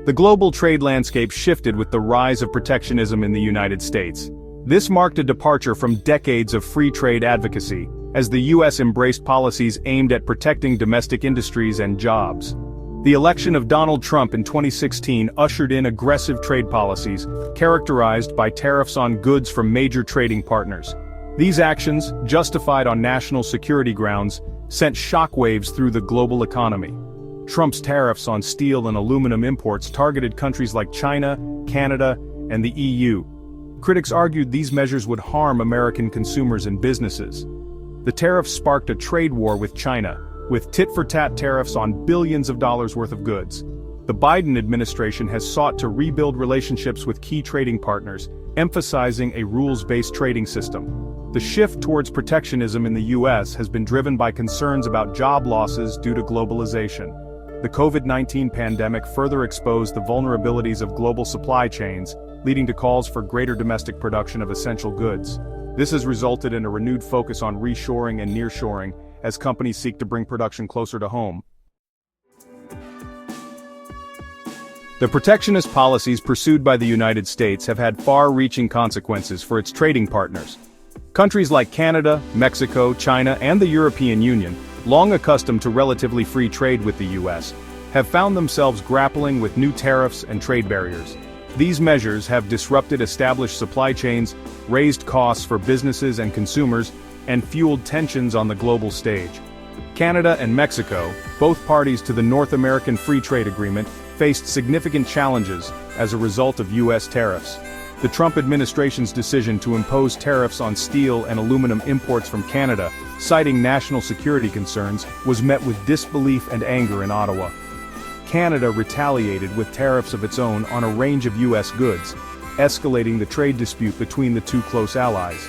The global trade landscape shifted with the rise of protectionism in the United States. This marked a departure from decades of free trade advocacy, as the U.S. embraced policies aimed at protecting domestic industries and jobs. The election of Donald Trump in 2016 ushered in aggressive trade policies, characterized by tariffs on goods from major trading partners. These actions, justified on national security grounds, sent shockwaves through the global economy. Trump's tariffs on steel and aluminum imports targeted countries like China, Canada, and the EU. Critics argued these measures would harm American consumers and businesses. The tariffs sparked a trade war with China, with tit-for-tat tariffs on billions of dollars worth of goods. The Biden administration has sought to rebuild relationships with key trading partners, emphasizing a rules-based trading system. The shift towards protectionism in the U.S. has been driven by concerns about job losses due to globalization. The COVID-19 pandemic further exposed the vulnerabilities of global supply chains, leading to calls for greater domestic production of essential goods. This has resulted in a renewed focus on reshoring and nearshoring, as companies seek to bring production closer to home. The protectionist policies pursued by the United States have had far-reaching consequences for its trading partners. Countries like Canada, Mexico, China, and the European Union, long accustomed to relatively free trade with the U.S., have found themselves grappling with new tariffs and trade barriers. These measures have disrupted established supply chains, raised costs for businesses and consumers, and fueled tensions on the global stage. Canada and Mexico, both parties to the North American Free Trade Agreement, faced significant challenges as a result of U.S. tariffs. The Trump administration's decision to impose tariffs on steel and aluminum imports from Canada, citing national security concerns, was met with disbelief and anger in Ottawa. Canada retaliated with tariffs of its own on a range of U.S. goods, escalating the trade dispute between the two close allies.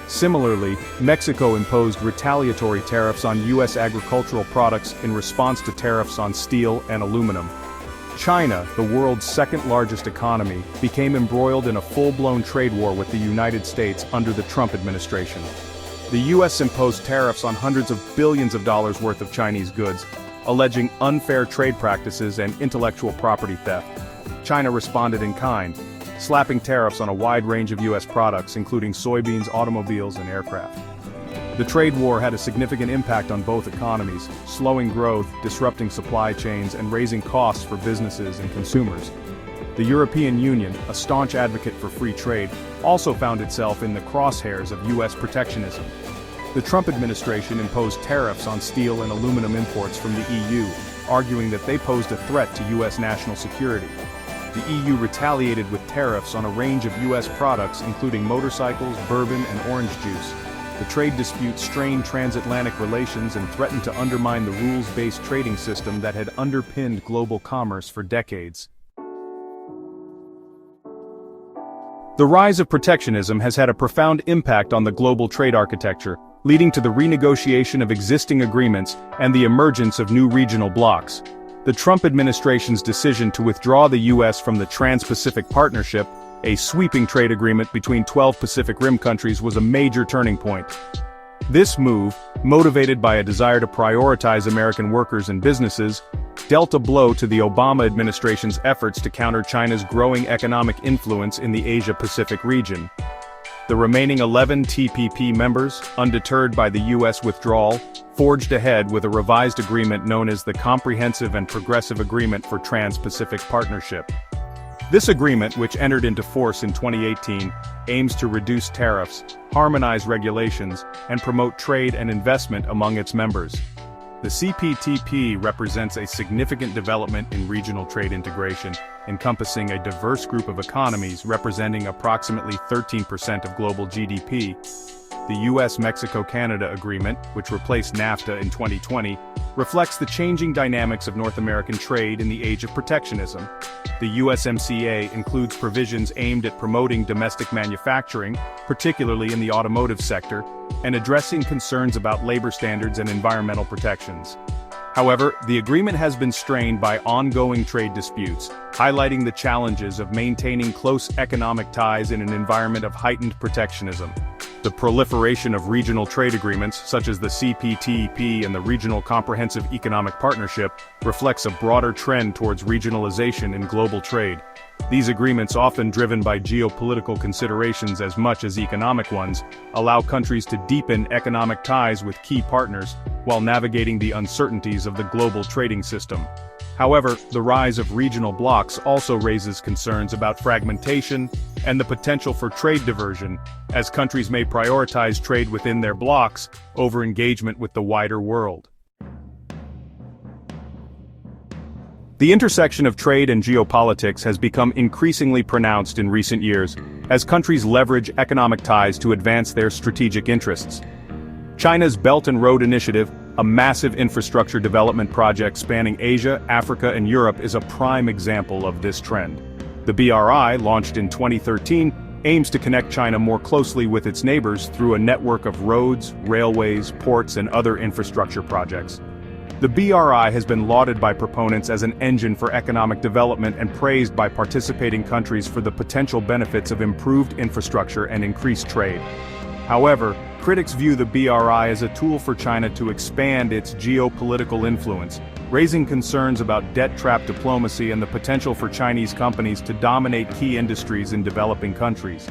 Similarly, Mexico imposed retaliatory tariffs on U.S. agricultural products in response to tariffs on steel and aluminum. China, the world's second-largest economy, became embroiled in a full-blown trade war with the United States under the Trump administration. The U.S. imposed tariffs on hundreds of billions of dollars worth of Chinese goods, alleging unfair trade practices and intellectual property theft. China responded in kind, slapping tariffs on a wide range of U.S. products, including soybeans, automobiles, and aircraft. The trade war had a significant impact on both economies, slowing growth, disrupting supply chains, and raising costs for businesses and consumers. The European Union, a staunch advocate for free trade, also found itself in the crosshairs of U.S. protectionism. The Trump administration imposed tariffs on steel and aluminum imports from the EU, arguing that they posed a threat to U.S. national security. The EU retaliated with tariffs on a range of U.S. products, including motorcycles, bourbon, and orange juice. The trade dispute strained transatlantic relations and threatened to undermine the rules-based trading system that had underpinned global commerce for decades. The rise of protectionism has had a profound impact on the global trade architecture, leading to the renegotiation of existing agreements and the emergence of new regional blocs. The Trump administration's decision to withdraw the U.S. from the Trans-Pacific Partnership, a sweeping trade agreement between 12 Pacific Rim countries, was a major turning point. This move, motivated by a desire to prioritize American workers and businesses, dealt a blow to the Obama administration's efforts to counter China's growing economic influence in the Asia-Pacific region. The remaining 11 TPP members, undeterred by the U.S. withdrawal, forged ahead with a revised agreement known as the Comprehensive and Progressive Agreement for Trans-Pacific Partnership. This agreement, which entered into force in 2018, aims to reduce tariffs, harmonize regulations, and promote trade and investment among its members. The CPTP represents a significant development in regional trade integration, encompassing a diverse group of economies representing approximately 13% of global GDP. The U.S.-Mexico-Canada Agreement, which replaced NAFTA in 2020, reflects the changing dynamics of North American trade in the age of protectionism. The USMCA includes provisions aimed at promoting domestic manufacturing, particularly in the automotive sector, and addressing concerns about labor standards and environmental protections. However, the agreement has been strained by ongoing trade disputes, highlighting the challenges of maintaining close economic ties in an environment of heightened protectionism. The proliferation of regional trade agreements, such as the CPTPP and the Regional Comprehensive Economic Partnership, reflects a broader trend towards regionalization in global trade. These agreements, often driven by geopolitical considerations as much as economic ones, allow countries to deepen economic ties with key partners while navigating the uncertainties of the global trading system. However, the rise of regional blocs also raises concerns about fragmentation and the potential for trade diversion, as countries may prioritize trade within their blocs over engagement with the wider world. The intersection of trade and geopolitics has become increasingly pronounced in recent years, as countries leverage economic ties to advance their strategic interests. China's Belt and Road Initiative, a massive infrastructure development project spanning Asia, Africa, and Europe, is a prime example of this trend. The BRI, launched in 2013, aims to connect China more closely with its neighbors through a network of roads, railways, ports, and other infrastructure projects. The BRI has been lauded by proponents as an engine for economic development and praised by participating countries for the potential benefits of improved infrastructure and increased trade. However, critics view the BRI as a tool for China to expand its geopolitical influence, raising concerns about debt-trap diplomacy and the potential for Chinese companies to dominate key industries in developing countries.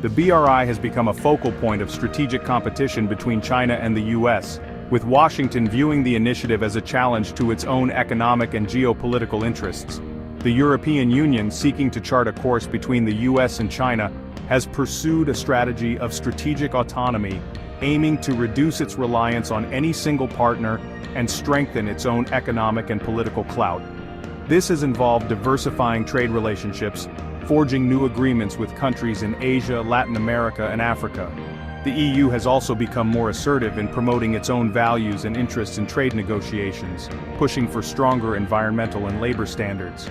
The BRI has become a focal point of strategic competition between China and the US, with Washington viewing the initiative as a challenge to its own economic and geopolitical interests. The European Union, seeking to chart a course between the US and China, has pursued a strategy of strategic autonomy, aiming to reduce its reliance on any single partner and strengthen its own economic and political clout. This has involved diversifying trade relationships, forging new agreements with countries in Asia, Latin America, and Africa. The EU has also become more assertive in promoting its own values and interests in trade negotiations, pushing for stronger environmental and labor standards.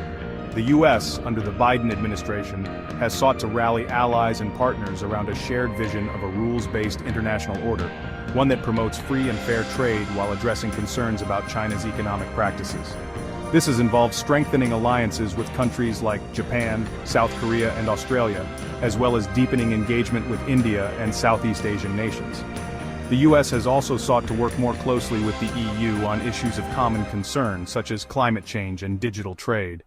The US, under the Biden administration, has sought to rally allies and partners around a shared vision of a rules-based international order, one that promotes free and fair trade while addressing concerns about China's economic practices. This has involved strengthening alliances with countries like Japan, South Korea, and Australia, as well as deepening engagement with India and Southeast Asian nations. The US has also sought to work more closely with the EU on issues of common concern, such as climate change and digital trade.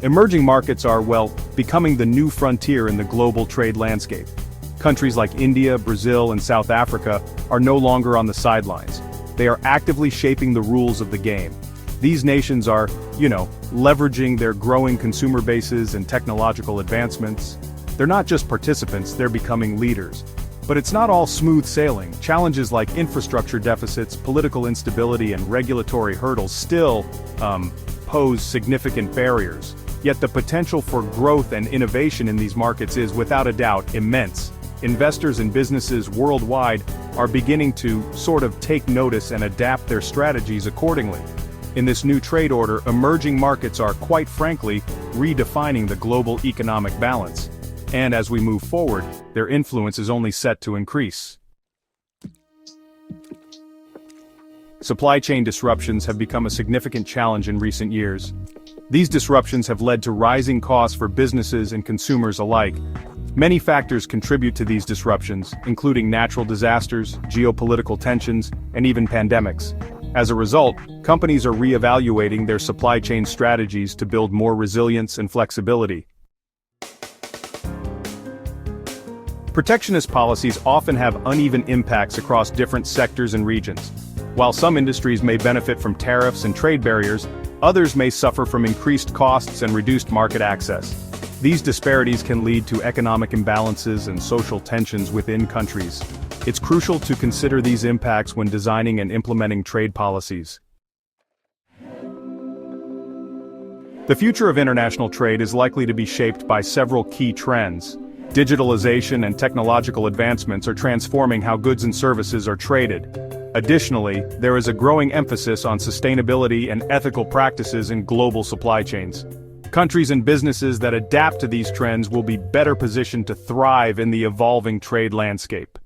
Emerging markets are, well, becoming the new frontier in the global trade landscape. Countries like India, Brazil, and South Africa are no longer on the sidelines. They are actively shaping the rules of the game. These nations are, leveraging their growing consumer bases and technological advancements. They're not just participants, they're becoming leaders. But it's not all smooth sailing. Challenges like infrastructure deficits, political instability, and regulatory hurdles still, pose significant barriers. Yet the potential for growth and innovation in these markets is, without a doubt, immense. Investors and businesses worldwide are beginning to sort of take notice and adapt their strategies accordingly. In this new trade order, emerging markets are, quite frankly, redefining the global economic balance. And as we move forward, their influence is only set to increase. Supply chain disruptions have become a significant challenge in recent years. These disruptions have led to rising costs for businesses and consumers alike. Many factors contribute to these disruptions, including natural disasters, geopolitical tensions, and even pandemics. As a result, companies are reevaluating their supply chain strategies to build more resilience and flexibility. Protectionist policies often have uneven impacts across different sectors and regions. While some industries may benefit from tariffs and trade barriers, others may suffer from increased costs and reduced market access. These disparities can lead to economic imbalances and social tensions within countries. It's crucial to consider these impacts when designing and implementing trade policies. The future of international trade is likely to be shaped by several key trends. Digitalization and technological advancements are transforming how goods and services are traded. Additionally, there is a growing emphasis on sustainability and ethical practices in global supply chains. Countries and businesses that adapt to these trends will be better positioned to thrive in the evolving trade landscape.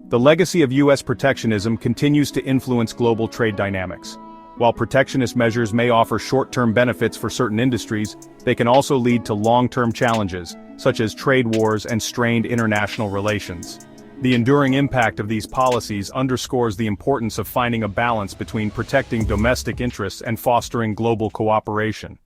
The legacy of U.S. protectionism continues to influence global trade dynamics. While protectionist measures may offer short-term benefits for certain industries, they can also lead to long-term challenges, such as trade wars and strained international relations. The enduring impact of these policies underscores the importance of finding a balance between protecting domestic interests and fostering global cooperation.